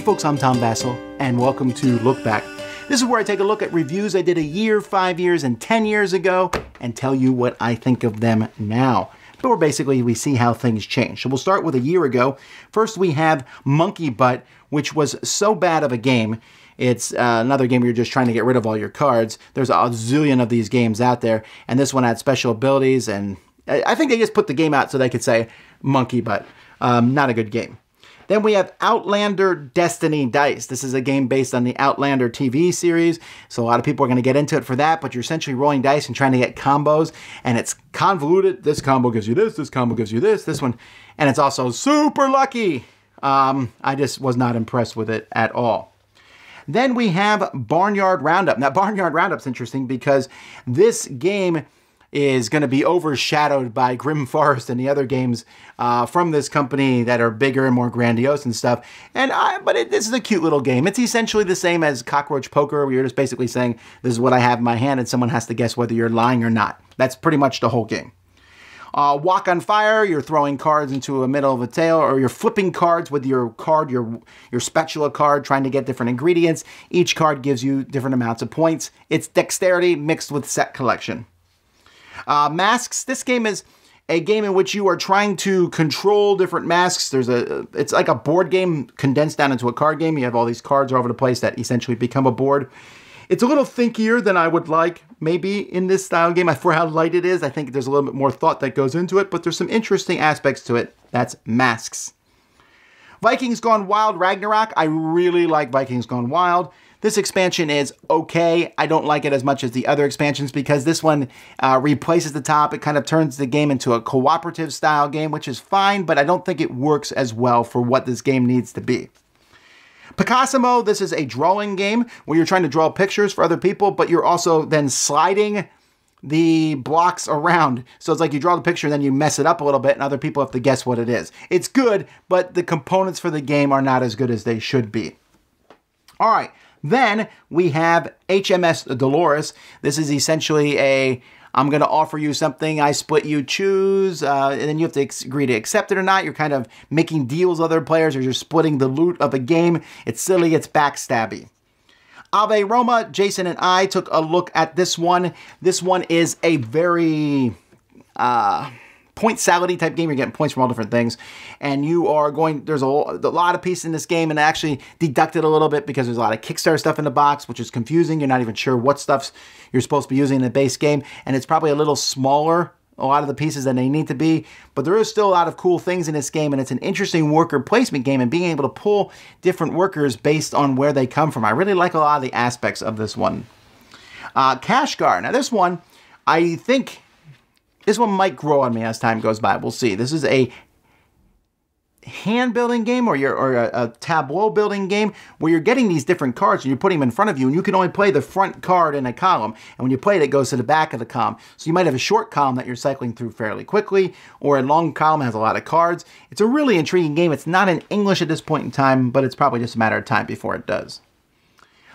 folks, I'm Tom Vasel, and welcome to Look Back. This is where I take a look at reviews I did a year, 5 years, and 10 years ago, and tell you what I think of them now. Or basically, we see how things change. So we'll start with a year ago. First, we have Monkey Butt, which was so bad of a game. It's another game where you're just trying to get rid of all your cards. There's a zillion of these games out there, and this one had special abilities, and I think they just put the game out so they could say Monkey Butt. Not a good game. Then we have Outlander Destiny Dice. This is a game based on the Outlander TV series, so a lot of people are going to get into it for that, but you're essentially rolling dice and trying to get combos, and it's convoluted. This combo gives you this combo gives you this one, and it's also super lucky. I just was not impressed with it at all. Then we have Barnyard Roundup. Now, Barnyard Roundup's interesting because this game is going to be overshadowed by Grim Forest and the other games from this company that are bigger and more grandiose and stuff. But this is a cute little game. It's essentially the same as Cockroach Poker, where you're just basically saying, this is what I have in my hand, and someone has to guess whether you're lying or not. That's pretty much the whole game. Walk on Fire, you're throwing cards into the middle of a tale, or you're flipping cards with your card, your spatula card, trying to get different ingredients. Each card gives you different amounts of points. It's dexterity mixed with set collection. Masks. This game is a game in which you are trying to control different masks. It's like a board game condensed down into a card game. You have all these cards all over the place that essentially become a board. It's a little thinkier than I would like, maybe, in this style game. For how light it is, I think there's a little bit more thought that goes into it, but there's some interesting aspects to it. That's Masks. Vikings Gone Wild Ragnarok. I really like Vikings Gone Wild. This expansion is okay. I don't like it as much as the other expansions because this one replaces the top. It kind of turns the game into a cooperative style game, which is fine, but I don't think it works as well for what this game needs to be. Picasamoe, this is a drawing game where you're trying to draw pictures for other people, but you're also then sliding the blocks around. So it's like you draw the picture and then you mess it up a little bit and other people have to guess what it is. It's good, but the components for the game are not as good as they should be. All right. Then we have HMS Dolores. This is essentially I'm going to offer you something, I split, you choose, and then you have to agree to accept it or not. You're kind of making deals with other players, or you're splitting the loot of a game. It's silly, it's backstabby. Ave Roma, Jason and I took a look at this one. This one is a very point salad type game. You're getting points from all different things, and you are going, there's a lot of pieces in this game, and I actually deducted a little bit because there's a lot of Kickstarter stuff in the box, which is confusing. You're not even sure what stuff you're supposed to be using in the base game, and it's probably a little smaller, a lot of the pieces than they need to be, but there is still a lot of cool things in this game, and it's an interesting worker placement game, and being able to pull different workers based on where they come from. I really like a lot of the aspects of this one. Kashgar. Now this one, I think this one might grow on me as time goes by. We'll see. This is a hand building game or a tableau building game where you're getting these different cards and you're putting them in front of you, and you can only play the front card in a column. And when you play it, it goes to the back of the column. So you might have a short column that you're cycling through fairly quickly, or a long column that has a lot of cards. It's a really intriguing game. It's not in English at this point in time, but it's probably just a matter of time before it does.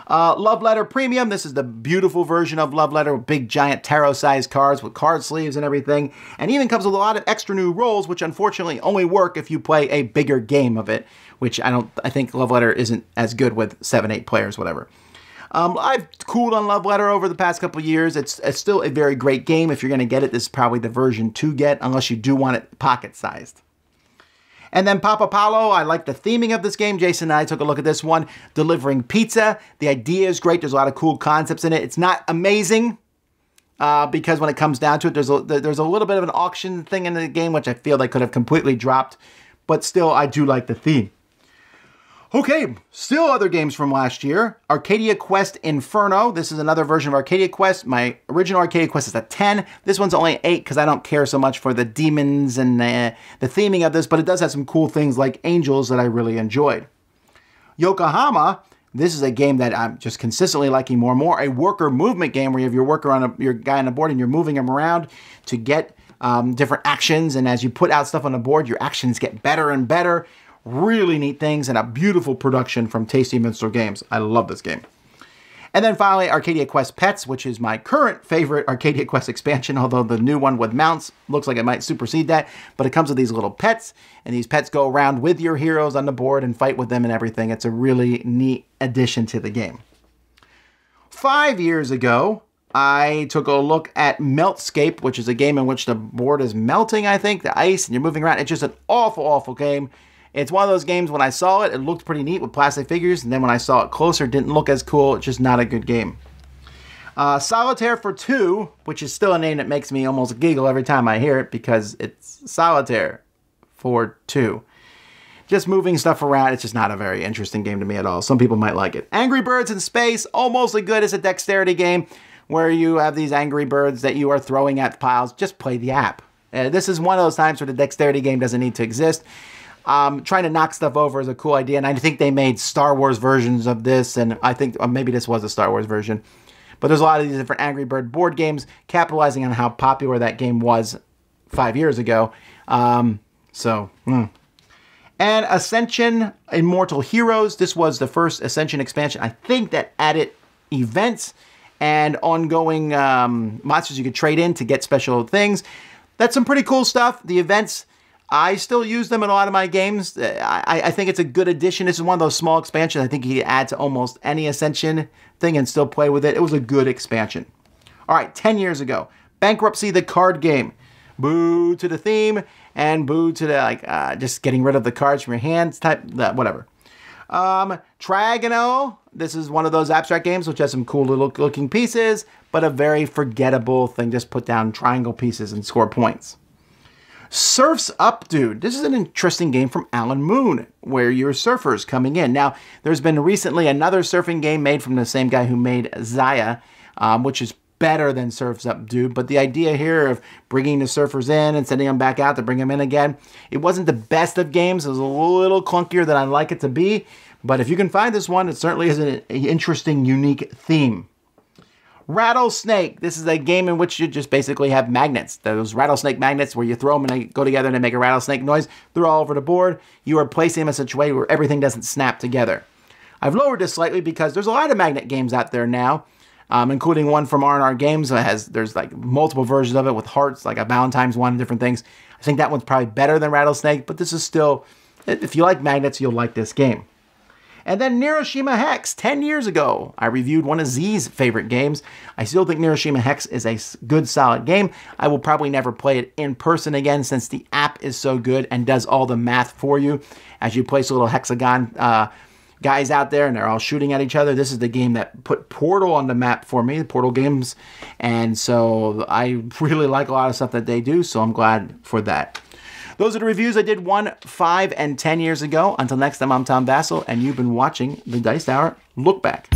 Love Letter Premium. This is the beautiful version of Love Letter with big giant tarot-sized cards with card sleeves and everything. And even comes with a lot of extra new roles, which unfortunately only work if you play a bigger game of it, which I think Love Letter isn't as good with 7, 8 players, whatever. I've cooled on Love Letter over the past couple of years. It's still a very great game. If you're going to get it, this is probably the version to get, unless you do want it pocket-sized. And then Paolo, I like the theming of this game. Jason and I took a look at this one. Delivering pizza. The idea is great. There's a lot of cool concepts in it. It's not amazing because when it comes down to it, there's a little bit of an auction thing in the game, which I feel they could have completely dropped. But still, I do like the theme. Okay, still other games from last year. Arcadia Quest Inferno. This is another version of Arcadia Quest. My original Arcadia Quest is a 10. This one's only 8 because I don't care so much for the demons and the theming of this, but it does have some cool things like angels that I really enjoyed. Yokohama. This is a game that I'm just consistently liking more and more. A worker movement game where you have your worker your guy on the board and you're moving him around to get different actions, and as you put out stuff on the board, your actions get better and better. Really neat things, and a beautiful production from Tasty Minstrel Games. I love this game. And then finally, Arcadia Quest Pets, which is my current favorite Arcadia Quest expansion, although the new one with mounts looks like it might supersede that. But it comes with these little pets, and these pets go around with your heroes on the board and fight with them and everything. It's a really neat addition to the game. 5 years ago, I took a look at Meltscape, which is a game in which the board is melting, I think, the ice, and you're moving around. It's just an awful, awful game. It's one of those games, when I saw it, it looked pretty neat with plastic figures, and then when I saw it closer, it didn't look as cool. It's just not a good game. Solitaire for 2, which is still a name that makes me almost giggle every time I hear it, because it's Solitaire for 2. Just moving stuff around, it's just not a very interesting game to me at all. Some people might like it. Angry Birds in Space, almost as good as a dexterity game, where you have these angry birds that you are throwing at piles. Just play the app. This is one of those times where the dexterity game doesn't need to exist. Trying to knock stuff over is a cool idea, and I think they made Star Wars versions of this, and I think maybe this was a Star Wars version. But there's a lot of these different Angry Bird board games, capitalizing on how popular that game was 5 years ago. And Ascension Immortal Heroes. This was the first Ascension expansion, I think, that added events and ongoing monsters you could trade in to get special things. That's some pretty cool stuff. The events, I still use them in a lot of my games. I think it's a good addition. This is one of those small expansions I think you can add to almost any Ascension thing and still play with it. It was a good expansion. All right, 10 years ago, Bankruptcy, the card game. Boo to the theme and boo to the just getting rid of the cards from your hands type, whatever. Trigonal. This is one of those abstract games which has some cool little looking pieces, but a very forgettable thing. Just put down triangle pieces and score points. Surf's Up, Dude. This is an interesting game from Alan Moon, where you're surfers coming in. Now, there's been recently another surfing game made from the same guy who made Zaya, which is better than Surf's Up, Dude. But the idea here of bringing the surfers in and sending them back out to bring them in again, it wasn't the best of games. It was a little clunkier than I'd like it to be. But if you can find this one, it certainly is an interesting, unique theme. Rattlesnake. This is a game in which you just basically have magnets. Those rattlesnake magnets where you throw them and they go together and they make a rattlesnake noise. They're all over the board. You are placing them in such a way where everything doesn't snap together. I've lowered this slightly because there's a lot of magnet games out there now, including one from R&R Games that there's like multiple versions of it with hearts, like a Valentine's one and different things. I think that one's probably better than Rattlesnake, but this is still, if you like magnets, you'll like this game. And then Hiroshima Hex. 10 years ago, I reviewed one of Z's favorite games. I still think Hiroshima Hex is a good, solid game. I will probably never play it in person again since the app is so good and does all the math for you. As you place little hexagon guys out there and they're all shooting at each other. This is the game that put Portal on the map for me, the Portal games. And so I really like a lot of stuff that they do, so I'm glad for that. Those are the reviews I did 1, 5, and 10 years ago. Until next time, I'm Tom Vasel, and you've been watching the Dice Tower Look Back.